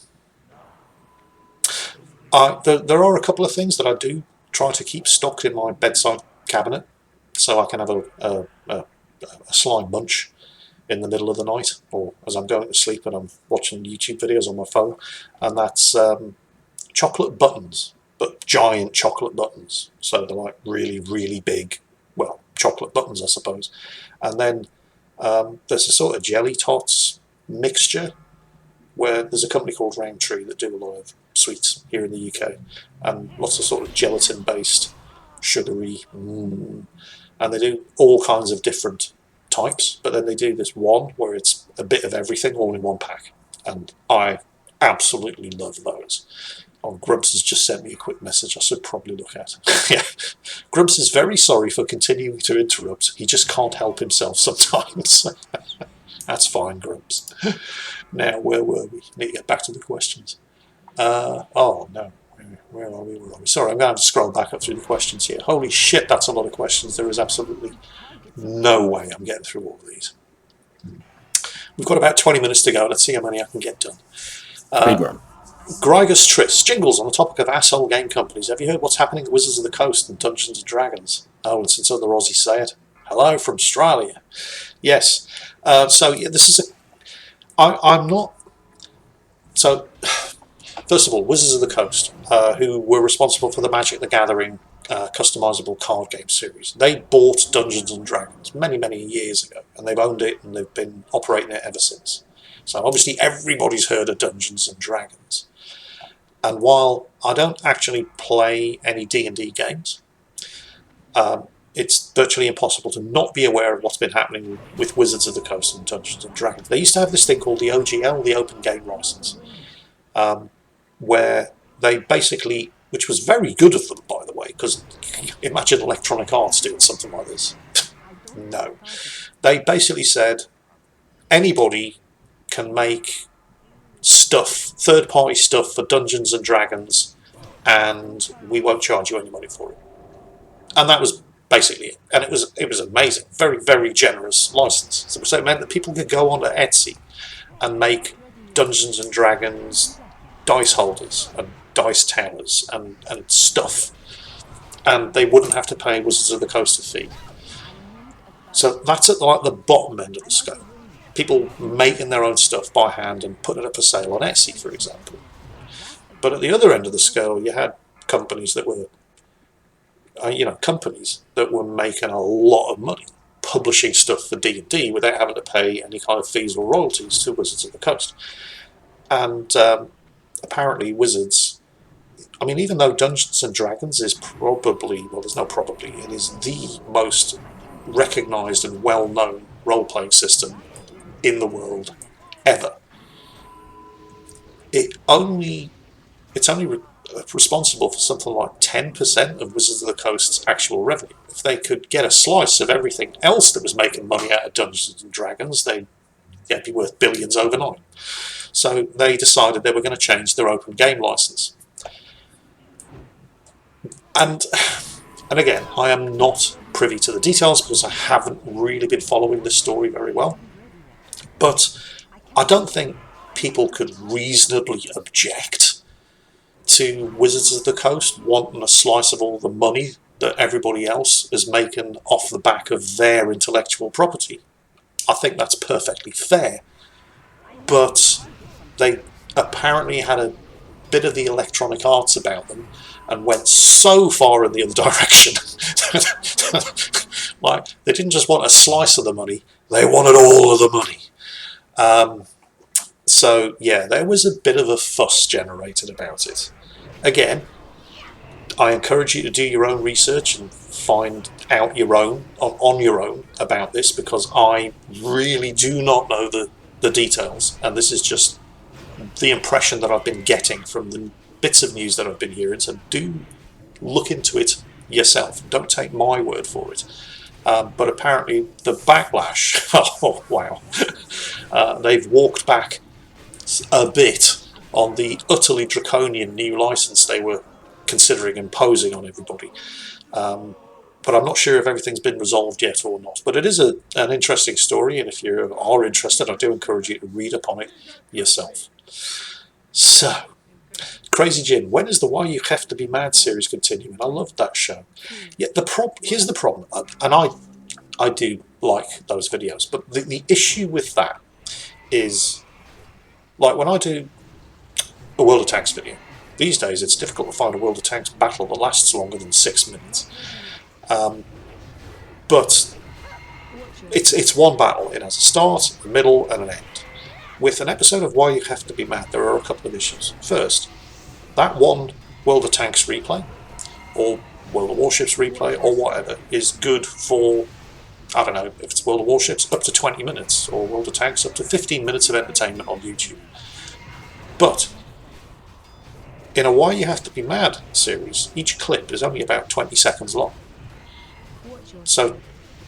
are a couple of things that I do try to keep stocked in my bedside cabinet, so I can have a sly munch in the middle of the night, or as I'm going to sleep and I'm watching YouTube videos on my phone, and that's chocolate buttons, but giant chocolate buttons. So they're like really, really big, well, chocolate buttons, I suppose. And then there's a sort of jelly tots mixture where there's a company called Roundtree that do a lot of sweets here in the UK, and lots of sort of gelatin-based, sugary, and they do all kinds of different types, but then they do this one where it's a bit of everything all in one pack, and I absolutely love those. Oh, Grubs has just sent me a quick message I should probably look at. Yeah. Grubs is very sorry for continuing to interrupt. He just can't help himself sometimes. That's fine, Grubs. Now, where were we? Need to get back to the questions. Oh, no. Where are we? Sorry, I'm going to have to scroll back up through the questions here. Holy shit, that's a lot of questions. There is absolutely no way I'm getting through all of these. We've got about 20 minutes to go. Let's see how many I can get done. Big run. Grigus Triss, Jingles, on the topic of asshole game companies. Have you heard what's happening at Wizards of the Coast and Dungeons and Dragons? Oh, and since other Aussies say it. Hello from Australia. Yes. So, yeah, this is I'm not... So, first of all, Wizards of the Coast, who were responsible for the Magic the Gathering customizable card game series. They bought Dungeons and Dragons many, many years ago, and they've owned it and they've been operating it ever since. So obviously everybody's heard of Dungeons and Dragons. And while I don't actually play any D&D games, it's virtually impossible to not be aware of what's been happening with Wizards of the Coast and Dungeons and Dragons. They used to have this thing called the OGL, the Open Game License, where they basically, which was very good of them, by the way, because imagine Electronic Arts doing something like this. No. They basically said anybody can make stuff, third-party stuff for Dungeons and Dragons, and we won't charge you any money for it. And that was basically it. And it was amazing. Very, very generous license. So it meant that people could go onto Etsy and make Dungeons and Dragons dice holders and dice towers and stuff, and they wouldn't have to pay Wizards of the Coast a fee. So that's at like the bottom end of the scale. people making their own stuff by hand and putting it up for sale on Etsy, for example. But at the other end of the scale, you had companies that were, companies that were making a lot of money publishing stuff for D&D without having to pay any kind of fees or royalties to Wizards of the Coast. And apparently Wizards, I mean, even though Dungeons and Dragons is probably, well, there's no probably, it is the most recognised and well-known role-playing system in the world ever. It's only responsible for something like 10% of Wizards of the Coast's actual revenue. If they could get a slice of everything else that was making money out of Dungeons and Dragons, they'd be worth billions overnight. So they decided they were going to change their open game license. And again, I am not privy to the details because I haven't really been following this story very well. But I don't think people could reasonably object to Wizards of the Coast wanting a slice of all the money that everybody else is making off the back of their intellectual property. I think that's perfectly fair. But they apparently had a bit of the electronic arts about them and went so far in the other direction. Like, they didn't just want a slice of the money, they wanted all of the money. So yeah, there was a bit of a fuss generated about it. Again, I encourage you to do your own research and find out on your own about this, because I really do not know the details, and this is just the impression that I've been getting from the bits of news that I've been hearing. So do look into it yourself. Don't take my word for it. But apparently the backlash, oh wow, they've walked back a bit on the utterly draconian new license they were considering imposing on everybody. But I'm not sure if everything's been resolved yet or not. But it is an interesting story, and if you are interested, I do encourage you to read up on it yourself. So, Crazy Jim, when is the Why You Have to Be Mad series continuing? I loved that show. Yeah, here's the problem, and I do like those videos, but the issue with that is, like, when I do a World of Tanks video, these days it's difficult to find a World of Tanks battle that lasts longer than 6 minutes. But it's one battle. It has a start, a middle, and an end. With an episode of Why You Have to Be Mad, there are a couple of issues. First, that one World of Tanks replay, or World of Warships replay, or whatever, is good for, I don't know, if it's World of Warships, up to 20 minutes, or World of Tanks, up to 15 minutes of entertainment on YouTube. But in a Why You Have to Be Mad series, each clip is only about 20 seconds long. So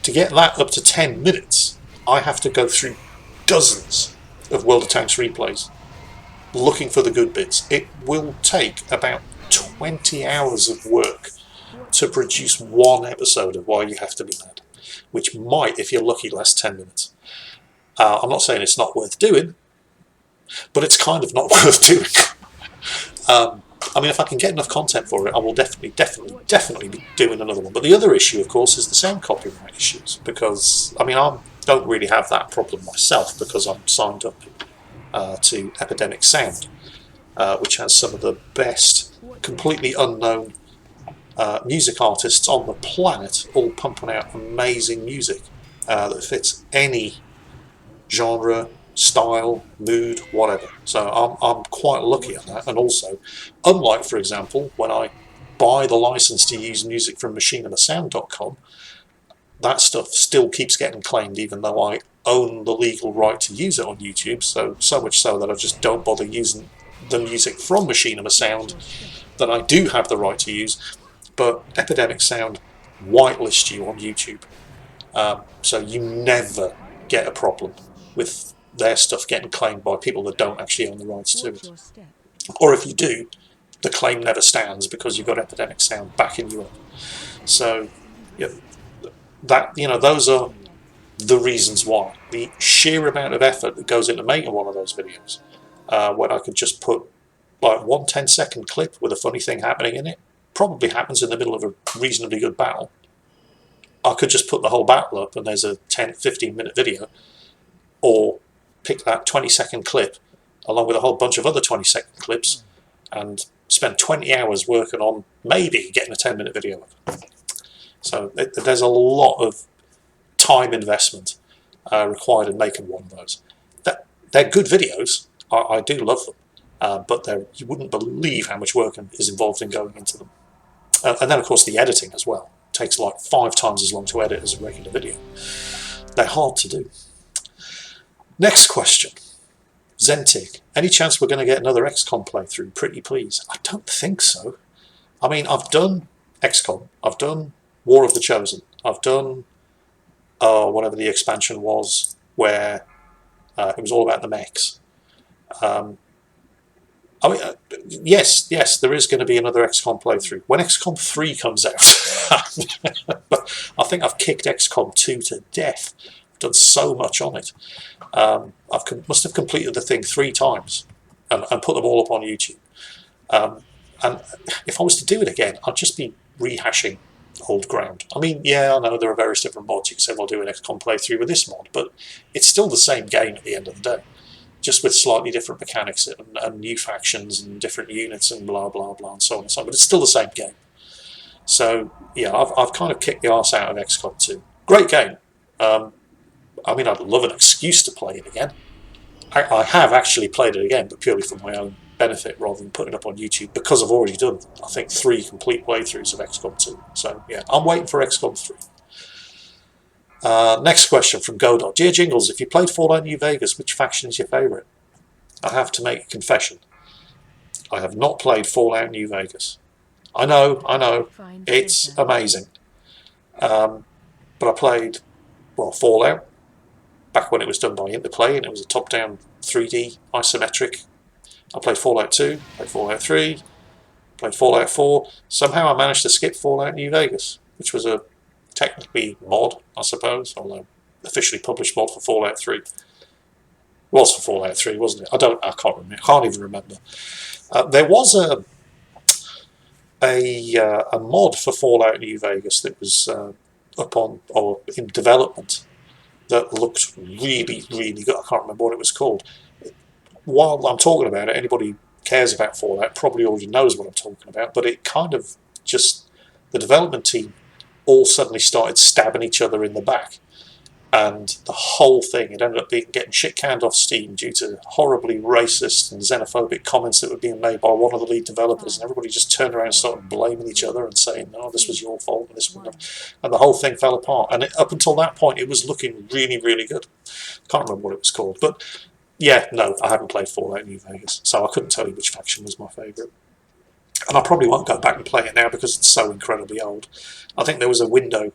to get that up to 10 minutes, I have to go through dozens of World of Tanks replays looking for the good bits. It will take about 20 hours of work to produce one episode of Why You Have to Be Mad, which might, if you're lucky, last 10 minutes. I'm not saying it's not worth doing, but it's kind of not worth doing. I mean, if I can get enough content for it, I will definitely be doing another one. But the other issue, of course, is the sound copyright issues, because, I mean, I don't really have that problem myself because I'm signed up to Epidemic Sound, which has some of the best, completely unknown music artists on the planet, all pumping out amazing music that fits any genre, style, mood, whatever. So I'm quite lucky at that. And also, unlike, for example, when I buy the license to use music from machinemasound.com, that stuff still keeps getting claimed even though I own the legal right to use it on YouTube, so much so that I just don't bother using the music from Machinima Sound that I do have the right to use, but Epidemic Sound whitelist you on YouTube. So you never get a problem with their stuff getting claimed by people that don't actually own the rights to it. Or if you do, the claim never stands because you've got Epidemic Sound backing you up. So, yeah, those are the reasons why. The sheer amount of effort that goes into making one of those videos, when I could just put like one 10-second clip with a funny thing happening in it, probably happens in the middle of a reasonably good battle. I could just put the whole battle up and there's a 10-15 minute video. or pick that 20-second clip along with a whole bunch of other 20-second clips and spend 20 hours working on maybe getting a 10-minute video up. So there's a lot of time investment required in making one of those. They're good videos. I do love them, but you wouldn't believe how much work is involved in going into them. And then, of course, the editing as well. It takes like 5 times as long to edit as a regular video. They're hard to do. Next question. Zentig, any chance we're going to get another XCOM playthrough? Pretty please. I don't think so. I mean, I've done XCOM. I've done War of the Chosen. I've done whatever the expansion was, where it was all about the mechs. I mean, yes, there is going to be another XCOM playthrough. When XCOM 3 comes out, but I think I've kicked XCOM 2 to death. I've done so much on it. Must have completed the thing 3 times and put them all up on YouTube. And if I was to do it again, I'd just be rehashing old ground. I mean, yeah, I know there are various different mods. You can say, well, I'll do an XCOM playthrough with this mod, but it's still the same game at the end of the day, just with slightly different mechanics and new factions and different units and blah, blah, blah, and so on and so on. But it's still the same game. So, yeah, I've kind of kicked the arse out of XCOM 2. Great game. I mean, I'd love an excuse to play it again. I have actually played it again, but purely for my own benefit rather than putting it up on YouTube, because I've already done, I think, 3 complete playthroughs of XCOM 2. So, yeah, I'm waiting for XCOM 3. Next question from Godot. Dear Jingles, if you played Fallout New Vegas, which faction is your favourite? I have to make a confession. I have not played Fallout New Vegas. I know, it's amazing. But I played, well, Fallout, back when it was done by Interplay, and it was a top-down 3D isometric. I played Fallout 2, played Fallout 3, played Fallout 4. Somehow I managed to skip Fallout New Vegas, which was a technically mod, I suppose, although officially published mod for Fallout 3. It was for Fallout 3, wasn't it? I can't remember. I can't even remember. There was a mod for Fallout New Vegas that was up on or in development that looked really, really good. I can't remember what it was called. While I'm talking about it, anybody who cares about Fallout probably already knows what I'm talking about, but it kind of just, the development team all suddenly started stabbing each other in the back, and the whole thing, it ended up getting shit canned off Steam due to horribly racist and xenophobic comments that were being made by one of the lead developers, and everybody just turned around and started blaming each other and saying, no, this was your fault, and this one, and the whole thing fell apart. And up until that point, it was looking really, really good. Can't remember what it was called, but yeah, no, I haven't played Fallout New Vegas, so I couldn't tell you which faction was my favourite. And I probably won't go back and play it now because it's so incredibly old. I think there was a window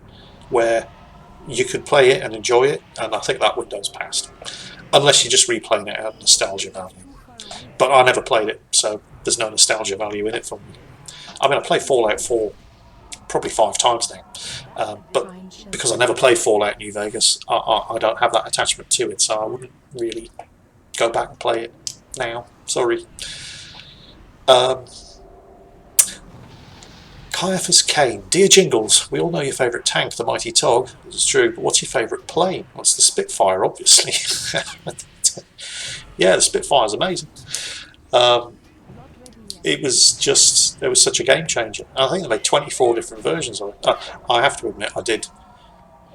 where you could play it and enjoy it, and I think that window's passed. Unless you're just replaying it out of nostalgia value. But I never played it, so there's no nostalgia value in it for me. I mean, I played Fallout 4 probably 5 times now, but because I never played Fallout New Vegas, I don't have that attachment to it, so I wouldn't really go back and play it now. Sorry. Caiaphas Kane. Dear Jingles, we all know your favourite tank, the Mighty Tog. This is true, but what's your favourite plane? Well, it's the Spitfire, obviously. Yeah, the Spitfire's amazing. It was just, it was such a game changer. I think they made 24 different versions of it. I have to admit, I did.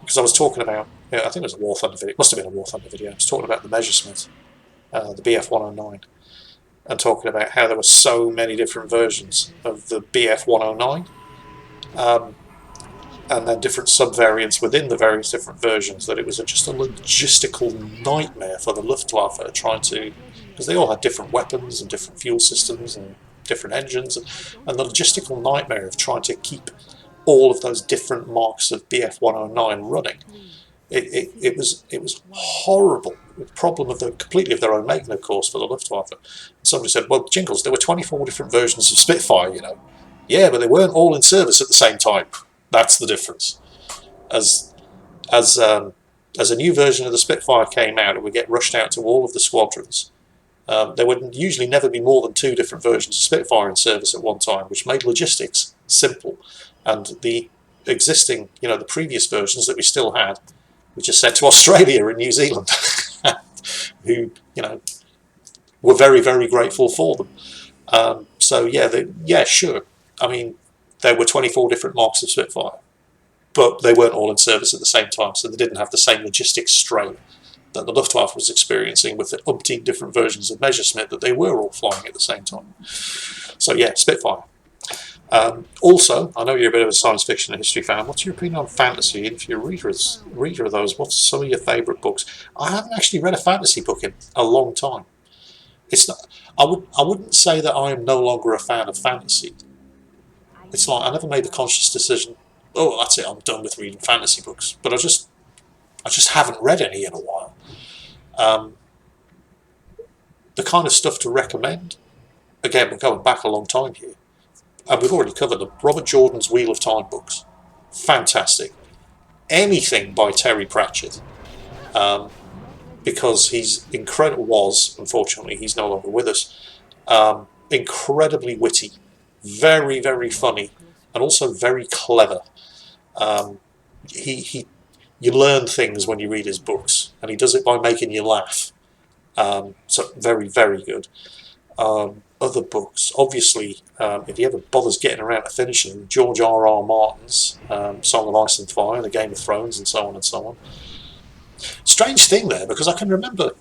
Because I was talking about, I think it was a War Thunder video. It must have been a War Thunder video. I was talking about the Messerschmitt, the BF-109. And talking about how there were so many different versions of the BF-109, and then different subvariants within the various different versions, that it was just a logistical nightmare for the Luftwaffe trying to, because they all had different weapons and different fuel systems and different engines, and the logistical nightmare of trying to keep all of those different marks of BF-109 running. It was horrible. The problem of completely of their own making, of course, for the Luftwaffe. Somebody said, well, Jingles, there were 24 different versions of Spitfire, you know. Yeah, but they weren't all in service at the same time. That's the difference. As a new version of the Spitfire came out, it would get rushed out to all of the squadrons. There would usually never be more than 2 different versions of Spitfire in service at one time, which made logistics simple. And the existing, the previous versions that we still had, we just sent to Australia and New Zealand. who were very, very grateful for them. So yeah, sure. I mean, there were 24 different marks of Spitfire, but they weren't all in service at the same time, so they didn't have the same logistics strain that the Luftwaffe was experiencing with the umpteen different versions of Messerschmitt that they were all flying at the same time. So yeah, Spitfire. Also, I know you're a bit of a science fiction and history fan. What's your opinion on fantasy? And if you're a reader of those, what's some of your favourite books? I haven't actually read a fantasy book in a long time. It's not. I wouldn't say that I am no longer a fan of fantasy. It's like I never made the conscious decision. Oh, that's it. I'm done with reading fantasy books. But I just haven't read any in a while. The kind of stuff to recommend. Again, we're going back a long time here. And we've already covered them. Robert Jordan's Wheel of Time books. Fantastic. Anything by Terry Pratchett. Because he's incredible, unfortunately, he's no longer with us. Incredibly witty. Very, very funny. And also very clever. You learn things when you read his books. And he does it by making you laugh. So very, very good. Other books, obviously, if he ever bothers getting around to finishing, George R.R. Martin's Song of Ice and Fire, The Game of Thrones, and so on and so on. Strange thing there, because I can remember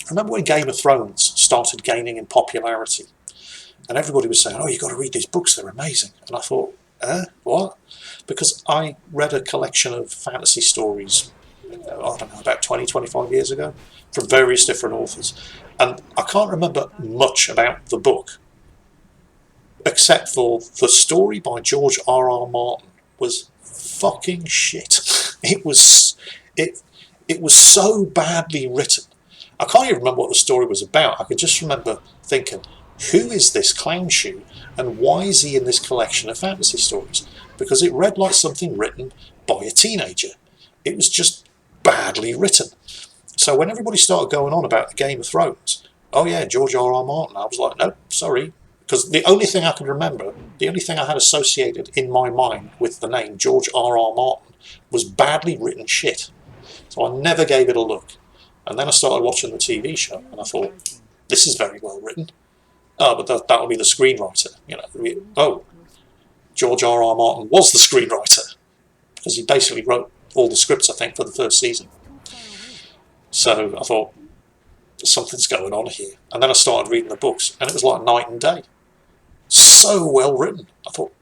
when Game of Thrones started gaining in popularity, and everybody was saying, "Oh, you've got to read these books; they're amazing." And I thought, what? Because I read a collection of fantasy stories, I don't know, about 20, 25 years ago, from various different authors. And I can't remember much about the book, except for the story by George R.R. Martin was fucking shit. It was so badly written. I can't even remember what the story was about. I can just remember thinking, who is this clown shoe, and why is he in this collection of fantasy stories? Because it read like something written by a teenager. It was just badly written. So when everybody started going on about the Game of Thrones, oh yeah, George R.R. Martin, I was like, no, sorry. Because the only thing I could remember, the only thing I had associated in my mind with the name George R.R. Martin was badly written shit. So I never gave it a look. And then I started watching the TV show, and I thought, this is very well written. Oh, but that'll be the screenwriter. Oh, George R.R. Martin was the screenwriter, because he basically wrote all the scripts, I think, for the first season. So I thought, something's going on here. And then I started reading the books, and it was like night and day. So well written. I thought,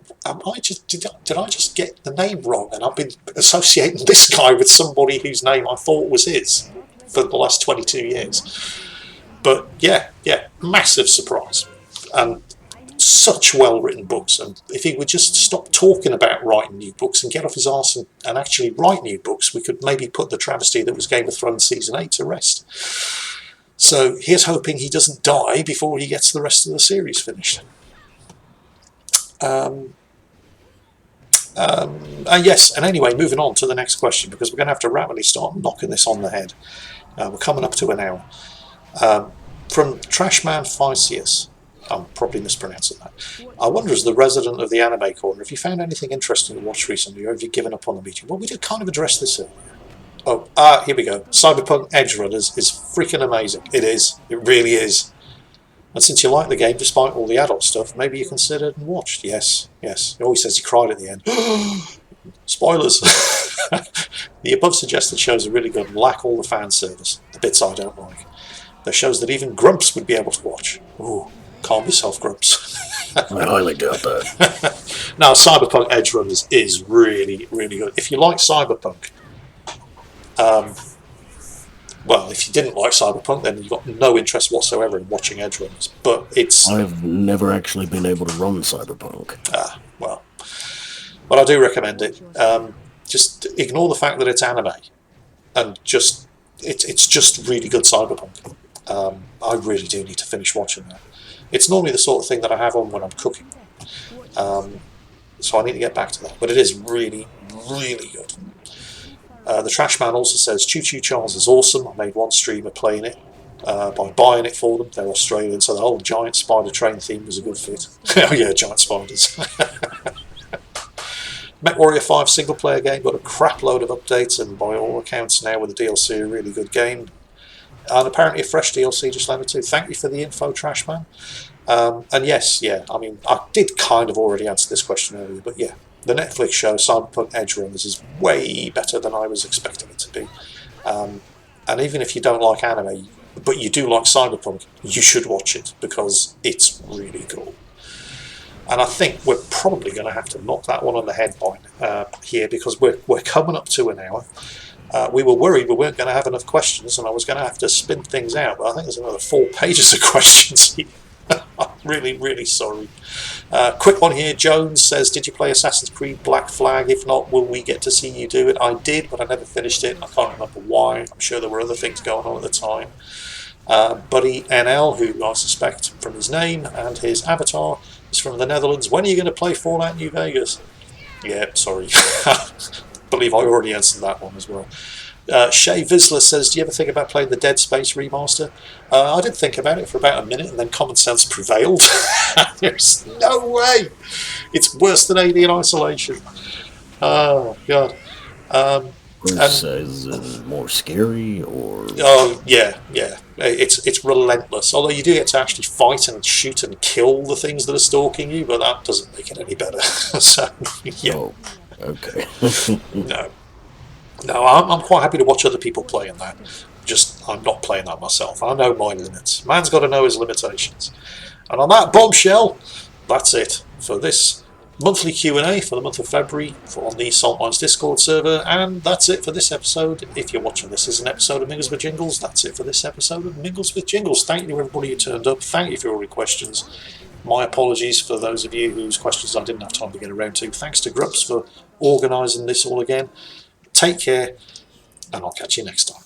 did I just get the name wrong? And I've been associating this guy with somebody whose name I thought was his for the last 22 years. But yeah, massive surprise. And such well-written books. And if he would just stop talking about writing new books and get off his arse and actually write new books, we could maybe put the travesty that was Game of Thrones Season 8 to rest. So here's hoping he doesn't die before he gets the rest of the series finished. Yes, and anyway, moving on to the next question, because we're going to have to rapidly start knocking this on the head. We're coming up to an hour. From Trashman Physius, I'm probably mispronouncing that. I wonder, as the resident of the Anime Corner, if you found anything interesting to watch recently, or have you given up on the medium? Well, we did kind of address this earlier. Oh, here we go. Cyberpunk Edge Runners is freaking amazing. It is. It really is. And since you like the game, despite all the adult stuff, maybe you considered and watched. Yes. He always says he cried at the end. Spoilers. The above suggested shows are really good and lack all the fan service, the bits I don't like. They're shows that even Grumps would be able to watch. Ooh, calm yourself, Grumps. I highly doubt that. Now, Cyberpunk Edge Runners is really, really good. If you like Cyberpunk, well, if you didn't like Cyberpunk, then you've got no interest whatsoever in watching Edge Runners. But it's... I've never actually been able to run Cyberpunk. Well, I do recommend it. Just ignore the fact that it's anime, and just it's just really good Cyberpunk. I really do need to finish watching that. It's normally the sort of thing that I have on when I'm cooking, so I need to get back to that. But it is really, really good. The Trashman also says Choo Choo Charles is awesome. I made one streamer playing it by buying it for them. They're Australian, so the whole giant spider train theme was a good fit. Oh yeah, giant spiders. MechWarrior 5 single player game got a crap load of updates, and by all accounts now with the DLC, a really good game. And apparently a fresh DLC just landed too. Thank you for the info, Trashman. And yes, yeah, I mean, I did kind of already answer this question earlier, but yeah, the Netflix show Cyberpunk Edge Runners is way better than I was expecting it to be. And even if you don't like anime, but you do like Cyberpunk, you should watch it because it's really cool. And I think we're probably going to have to knock that one on the head by here because we're coming up to an hour. We were worried we weren't going to have enough questions, and I was going to have to spin things out. But I think there's another 4 pages of questions here. I'm really, really sorry. Quick one here. Jones says, "Did you play Assassin's Creed Black Flag? If not, will we get to see you do it?" I did, but I never finished it. I can't remember why. I'm sure there were other things going on at the time. Buddy NL, who I suspect from his name and his avatar is from the Netherlands. "When are you going to play Fallout New Vegas?" Yeah, sorry. I believe I already answered that one as well. Shay Vizsla says, "Do you ever think about playing the Dead Space remaster?" I did think about it for about a minute, and then common sense prevailed. There's no way. It's worse than Alien Isolation. Oh, God. Is it more scary or? Oh yeah, yeah. It's relentless. Although you do get to actually fight and shoot and kill the things that are stalking you, but that doesn't make it any better. So yeah. Oh, okay. No, no. I'm quite happy to watch other people playing that. Just I'm not playing that myself. I know my limits. Man's got to know his limitations. And on that bombshell, that's it for this monthly Q&A for the month of February on the Salt Mines Discord server, and that's it for this episode. If you're watching this as an episode of Mingles with Jingles, that's it for this episode of Mingles with Jingles. Thank you to everybody who turned up. Thank you for all your questions. My apologies for those of you whose questions I didn't have time to get around to. Thanks to Grups for organising this all again. Take care, and I'll catch you next time.